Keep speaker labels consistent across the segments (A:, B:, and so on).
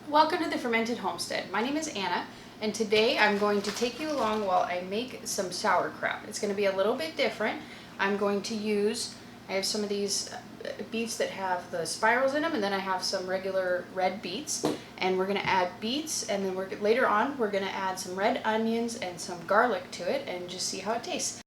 A: Welcome to the Fermented Homestead. My name is Anna, and today I'm going to take you along while I make some sauerkraut. It's going to be a little bit different. I have some of these beets that have the spirals in them, and then I have some regular red beets, and we're going to add beets, and then later on we're going to add some red onions and some garlic to it and just see how it tastes.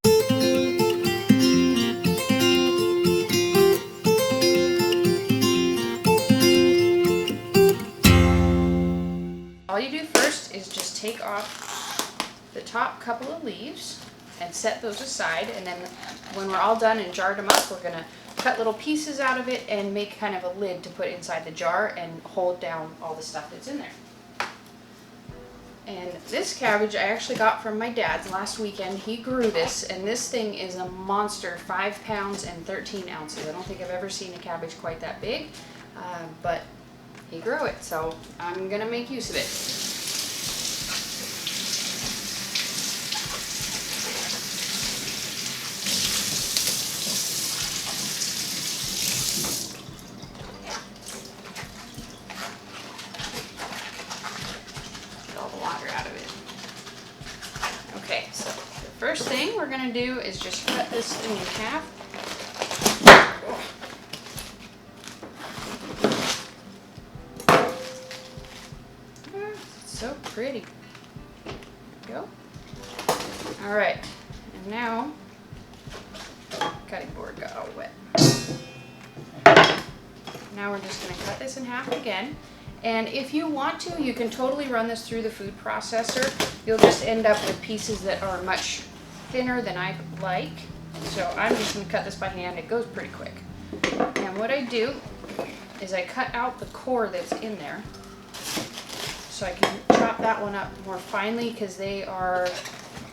A: All you do first is just take off the top couple of leaves and set those aside, and then when we're all done and jarred them up, we're going to cut little pieces out of it and make kind of a lid to put inside the jar and hold down all the stuff that's in there. And this cabbage I actually got from my dad's last weekend. He grew this, and this thing is a monster, 5 pounds and 13 ounces. I don't think I've ever seen a cabbage quite that big, but he grew it, so I'm gonna make use of it. Get all the water out of it. Okay, so the first thing we're gonna do is just cut this thing in half. So pretty. There we go. All right, and now cutting board got all wet. Now we're just going to cut this in half again. And if you want to, you can totally run this through the food processor. You'll just end up with pieces that are much thinner than I like. So I'm just going to cut this by hand. It goes pretty quick. And what I do is I cut out the core that's in there, so I can chop that one up more finely because they are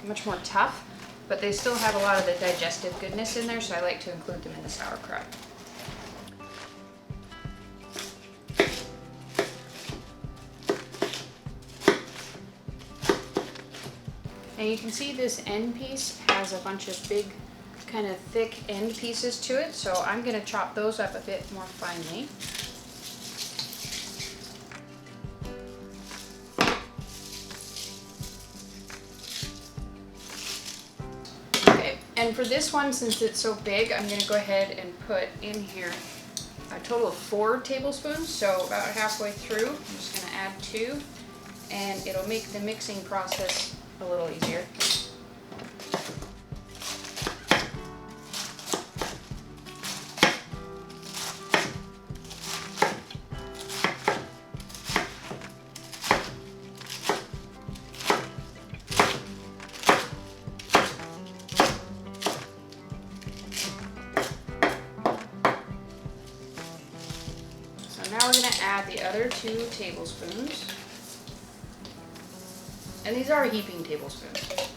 A: much more tough, but they still have a lot of the digestive goodness in there, so I like to include them in the sauerkraut. And you can see this end piece has a bunch of big, kind of thick end pieces to it, so I'm going to chop those up a bit more finely. And for this one, since it's so big, I'm going to go ahead and put in here a total of 4 tablespoons. So about halfway through, I'm just going to add 2, and it'll make the mixing process a little easier. Now we're going to add the other 2 tablespoons, and these are heaping tablespoons.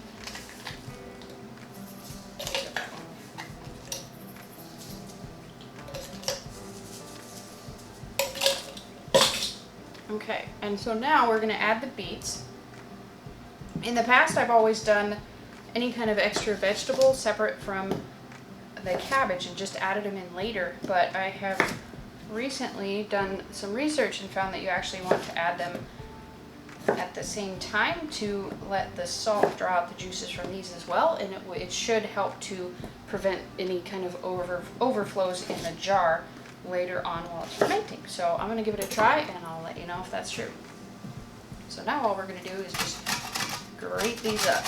A: Okay, and so now we're going to add the beets. In the past, I've always done any kind of extra vegetable separate from the cabbage and just added them in later, but I have recently done some research and found that you actually want to add them at the same time to let the salt draw out the juices from these as well, and it should help to prevent any kind of overflows in the jar later on while it's fermenting. So I'm going to give it a try and I'll let you know if that's true. So now all we're going to do is just grate these up.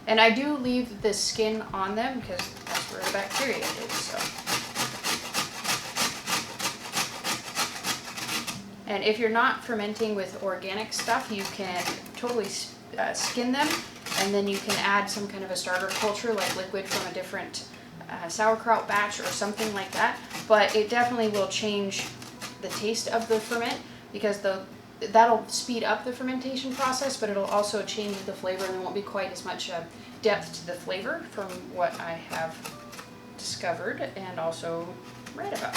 A: And I do leave the skin on them because that's where the bacteria is. So. And if you're not fermenting with organic stuff, you can totally skin them, and then you can add some kind of a starter culture like liquid from a different sauerkraut batch or something like that. But it definitely will change the taste of the ferment because that'll speed up the fermentation process, but it'll also change the flavor, and there won't be quite as much depth to the flavor from what I have discovered and also read about.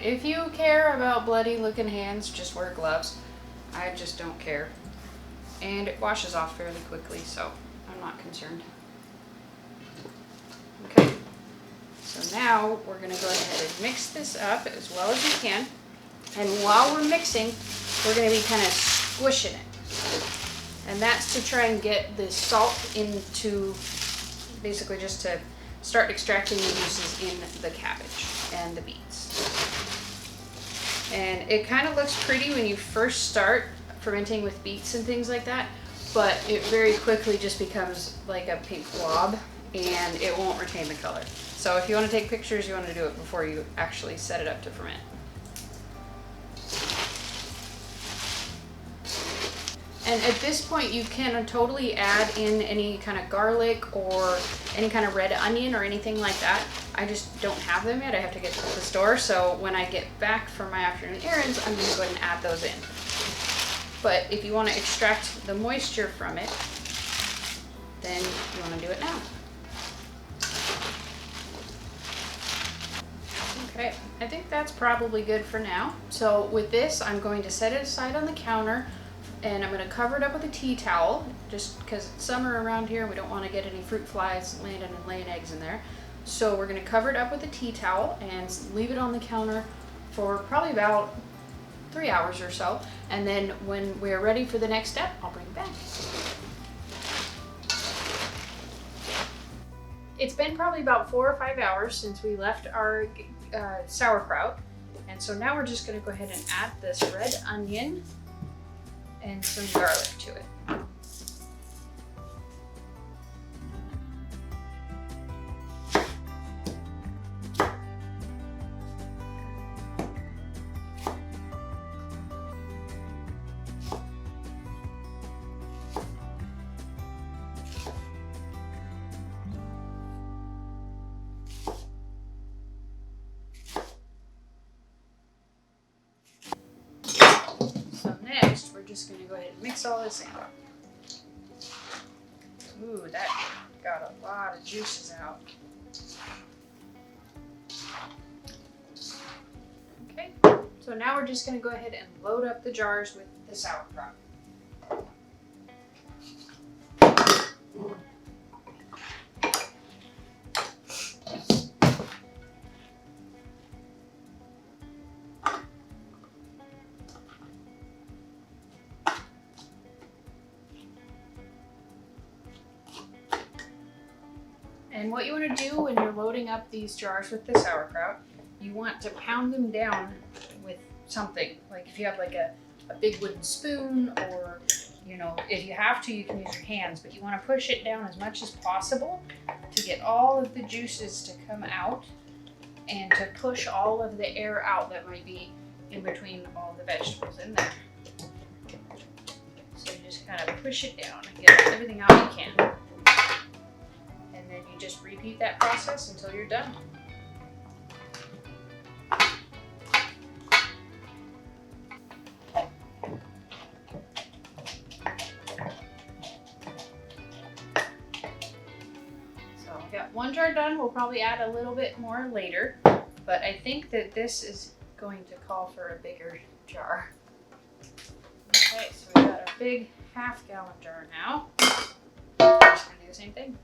A: if you care about bloody looking hands, just wear gloves. I just don't care. And it washes off fairly quickly, so I'm not concerned. Okay, so now we're gonna go ahead and mix this up as well as we can. And while we're mixing, we're gonna be kind of squishing it. And that's to try and get the salt into, basically just to start extracting the juices in the cabbage and the beets. And it kind of looks pretty when you first start fermenting with beets and things like that, but it very quickly just becomes like a pink blob and it won't retain the color. So if you want to take pictures, you want to do it before you actually set it up to ferment. And at this point, you can totally add in any kind of garlic or any kind of red onion or anything like that. I just don't have them yet. I have to get to the store. So when I get back from my afternoon errands, I'm going to go ahead and add those in. But if you want to extract the moisture from it, then you want to do it now. Okay, I think that's probably good for now. So with this, I'm going to set it aside on the counter. And I'm going to cover it up with a tea towel, just because it's summer around here. We don't want to get any fruit flies landing and laying eggs in there. So we're going to cover it up with a tea towel and leave it on the counter for probably about 3 hours or so. And then when we're ready for the next step, I'll bring it back. It's been probably about 4 or 5 hours since we left our sauerkraut. And so now we're just going to go ahead and add this red onion and some garlic to it. Next, we're just going to go ahead and mix all this in. Ooh, that got a lot of juices out. Okay, so now we're just going to go ahead and load up the jars with the sauerkraut. And what you want to do when you're loading up these jars with the sauerkraut, you want to pound them down with something. Like if you have like a big wooden spoon, or you know, if you have to, you can use your hands, but you want to push it down as much as possible to get all of the juices to come out and to push all of the air out that might be in between all the vegetables in there. So you just kind of push it down and get everything out you can. And then you just repeat that process until you're done. So I've got one jar done. We'll probably add a little bit more later, but I think that this is going to call for a bigger jar. Okay, so we've got our big half-gallon jar now. Just gonna do the same thing.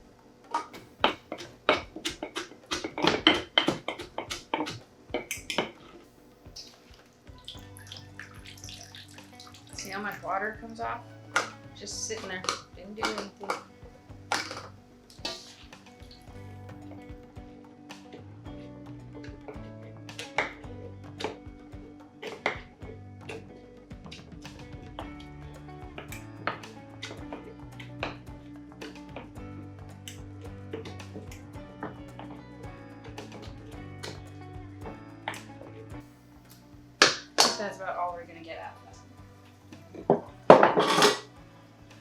A: See how much water comes off? Just sitting there, didn't do anything. That's about all we're gonna get out of that.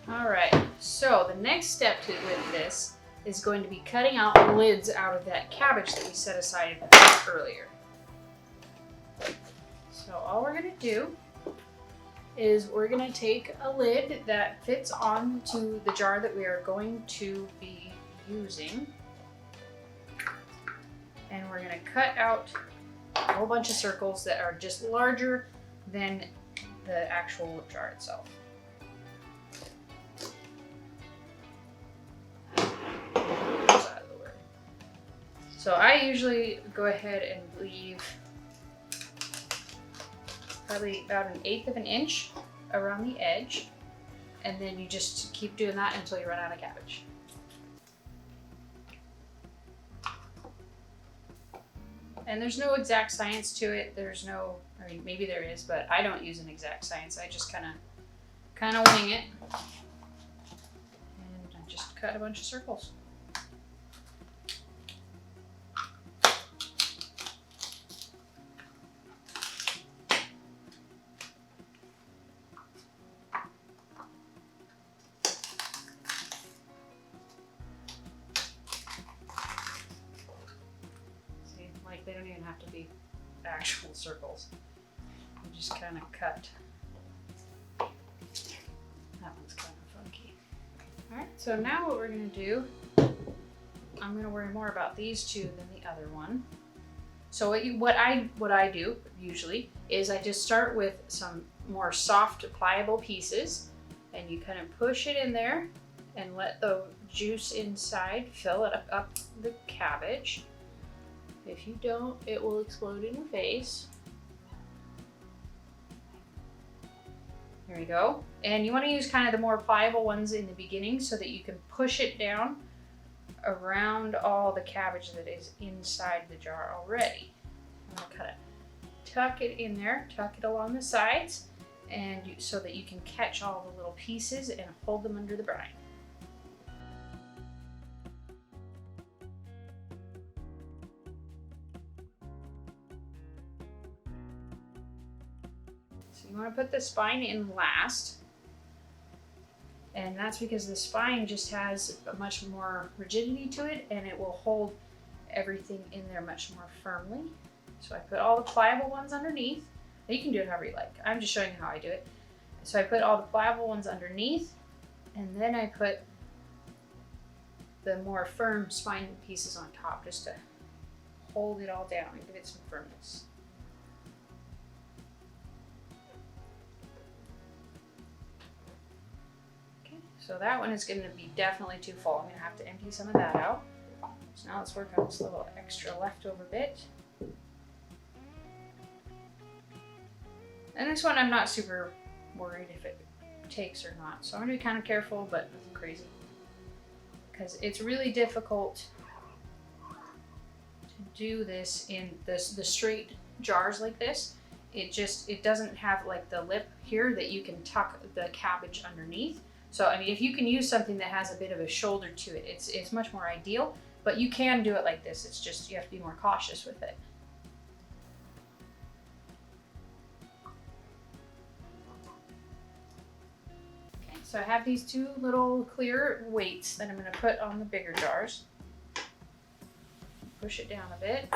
A: All right, so the next step with this is going to be cutting out the lids out of that cabbage that we set aside earlier. So all we're gonna do is we're gonna take a lid that fits onto the jar that we are going to be using, and we're gonna cut out a whole bunch of circles that are just larger than the actual jar itself. So I usually go ahead and leave probably about 1/8 of an inch around the edge, and then you just keep doing that until you run out of cabbage. And there's no exact science to it. There's no, I mean, maybe there is, but I don't use an exact science. I just kind of wing it, and I just cut a bunch of circles. They don't even have to be actual circles. You just kind of cut. That one's kind of funky. All right, so now what we're gonna do, I'm gonna worry more about these two than the other one. So what I do usually is I just start with some more soft, pliable pieces, and you kind of push it in there and let the juice inside fill it up the cabbage. If you don't, it will explode in your face. There you go. And you want to use kind of the more pliable ones in the beginning so that you can push it down around all the cabbage that is inside the jar already. I'm going to kind of tuck it in there, tuck it along the sides, and so that you can catch all the little pieces and hold them under the brine. You want to put the spine in last, and that's because the spine just has a much more rigidity to it, and it will hold everything in there much more firmly. So I put all the pliable ones underneath. You can do it however you like. I'm just showing you how I do it. So I put all the pliable ones underneath, and then I put the more firm spine pieces on top just to hold it all down and give it some firmness. So that one is going to be definitely too full. I'm going to have to empty some of that out. So now let's work on this little extra leftover bit. And this one I'm not super worried if it takes or not. So I'm going to be kind of careful, but nothing crazy. Because it's really difficult to do this in the straight jars like this. It doesn't have like the lip here that you can tuck the cabbage underneath. So, I mean, if you can use something that has a bit of a shoulder to it, it's much more ideal, but you can do it like this. It's just, you have to be more cautious with it. Okay, so I have these two little clear weights that I'm going to put on the bigger jars. Push it down a bit.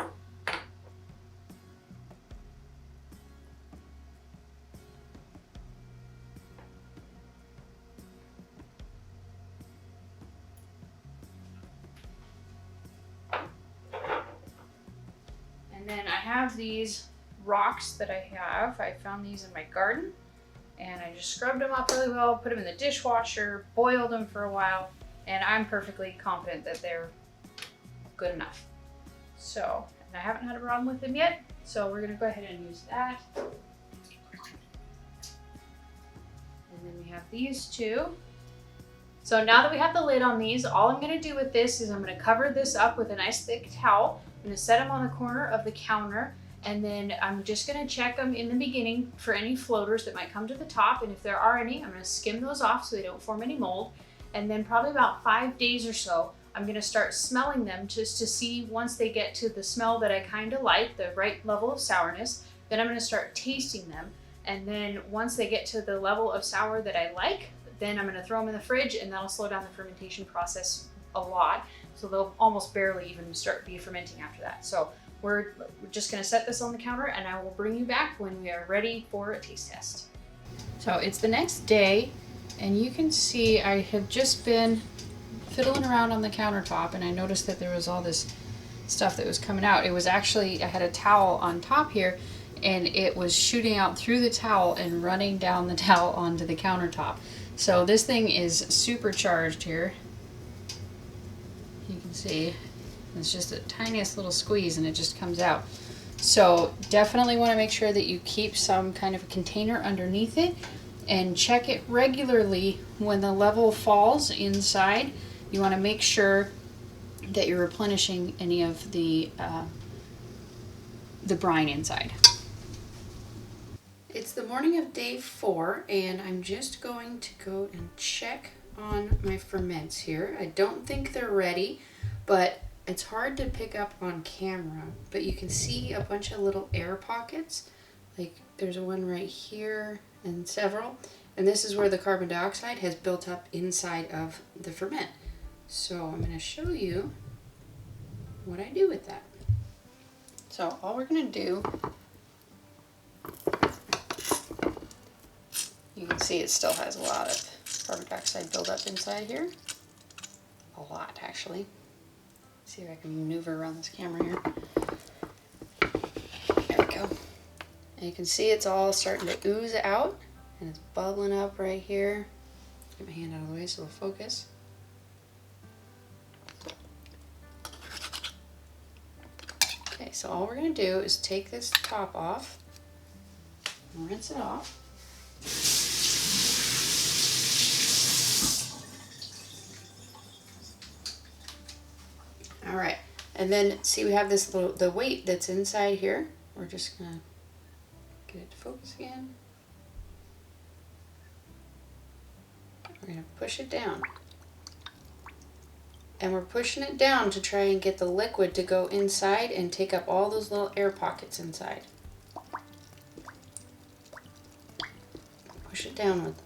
A: And then I have these rocks that I found these in my garden, and I just scrubbed them up really well, put them in the dishwasher, boiled them for a while, and I'm perfectly confident that they're good enough. So, and I haven't had a problem with them yet, so we're gonna go ahead and use that. And then we have these two. So now that we have the lid on these, all I'm gonna do with this is I'm gonna cover this up with a nice thick towel. I'm gonna set them on the corner of the counter, and then I'm just gonna check them in the beginning for any floaters that might come to the top, and if there are any, I'm gonna skim those off so they don't form any mold. And then probably about 5 days or so, I'm gonna start smelling them just to see once they get to the smell that I kinda like, the right level of sourness, then I'm gonna start tasting them. And then once they get to the level of sour that I like, then I'm gonna throw them in the fridge, and that'll slow down the fermentation process a lot. So they'll almost barely even be fermenting after that. So we're just gonna set this on the counter, and I will bring you back when we are ready for a taste test. So it's the next day, and you can see I have just been fiddling around on the countertop, and I noticed that there was all this stuff that was coming out. It was actually, I had a towel on top here, and it was shooting out through the towel and running down the towel onto the countertop. So this thing is supercharged here. You can see it's just the tiniest little squeeze and it just comes out. So definitely want to make sure that you keep some kind of a container underneath it and check it regularly. When the level falls inside, you want to make sure that you're replenishing any of the brine inside. It's the morning of day 4, and I'm just going to go and check on my ferments here. I don't think they're ready, but it's hard to pick up on camera, but you can see a bunch of little air pockets. Like there's one right here and several, and this is where the carbon dioxide has built up inside of the ferment. So I'm going to show you what I do with that. So all we're going to do, you can see it still has a lot of carbon dioxide buildup inside here. A lot, actually. See if I can maneuver around this camera here. There we go. And you can see it's all starting to ooze out, and it's bubbling up right here. Get my hand out of the way so it'll focus. Okay, so all we're going to do is take this top off and rinse it off. All right, and then see we have this little, the weight that's inside here. We're just gonna get it to focus again. We're gonna push it down. And we're pushing it down to try and get the liquid to go inside and take up all those little air pockets inside. Push it down with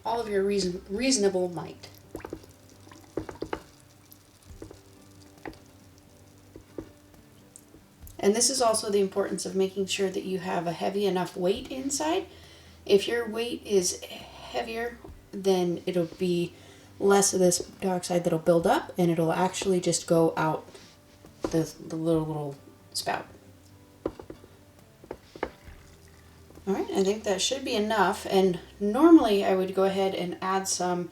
A: all of your reasonable might. And this is also the importance of making sure that you have a heavy enough weight inside. If your weight is heavier, then it'll be less of this dioxide that'll build up, and it'll actually just go out the little spout. All right, I think that should be enough. And normally I would go ahead and add some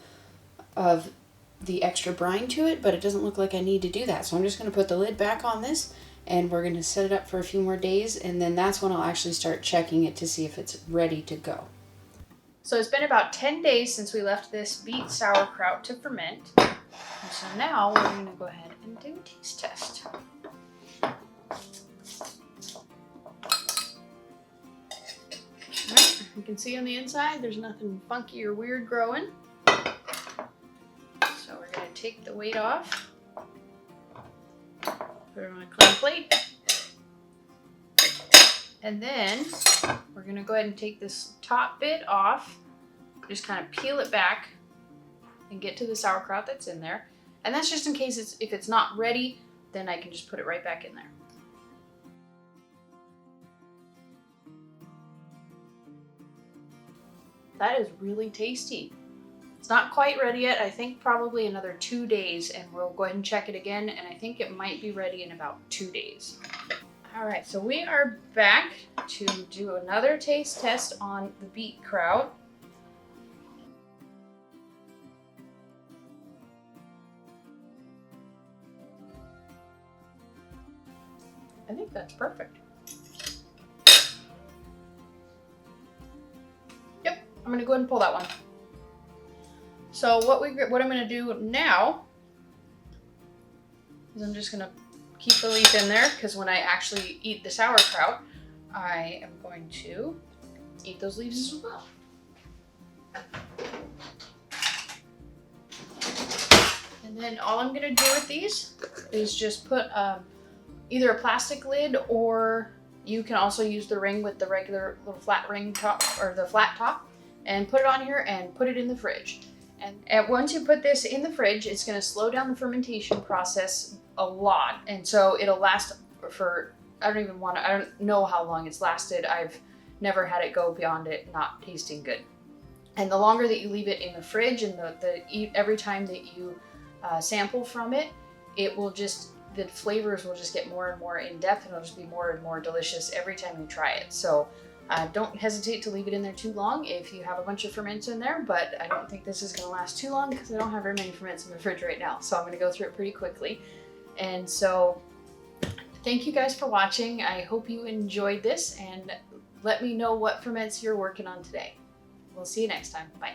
A: of the extra brine to it, but it doesn't look like I need to do that. So I'm just going to put the lid back on this, and we're going to set it up for a few more days, and then that's when I'll actually start checking it to see if it's ready to go. So it's been about 10 days since we left this beet sauerkraut to ferment. And so now we're going to go ahead and do a taste test. Alright, you can see on the inside there's nothing funky or weird growing. So we're going to take the weight off. Put it on a clean plate. And then we're going to go ahead and take this top bit off, just kind of peel it back and get to the sauerkraut that's in there. And that's just in case if it's not ready, then I can just put it right back in there. That is really tasty. It's not quite ready yet. I think probably another 2 days, and we'll go ahead and check it again, and I think it might be ready in about 2 days. All right, so we are back to do another taste test on the beet kraut. I think that's perfect. Yep, I'm gonna go ahead and pull that one. So what I'm gonna do now is I'm just gonna keep the leaf in there, because when I actually eat the sauerkraut, I am going to eat those leaves as well. And then all I'm gonna do with these is just put either a plastic lid, or you can also use the ring with the regular little flat ring top, or the flat top, and put it on here and put it in the fridge. And once you put this in the fridge, it's going to slow down the fermentation process a lot. And so it'll last for, I don't know how long it's lasted. I've never had it go beyond it not tasting good. And the longer that you leave it in the fridge, and every time that you sample from it, it will just the flavors will just get more and more in depth, and it'll just be more and more delicious every time you try it. So don't hesitate to leave it in there too long if you have a bunch of ferments in there, but I don't think this is going to last too long because I don't have very many ferments in the fridge right now. So I'm going to go through it pretty quickly. And so thank you guys for watching. I hope you enjoyed this, and let me know what ferments you're working on today. We'll see you next time. Bye.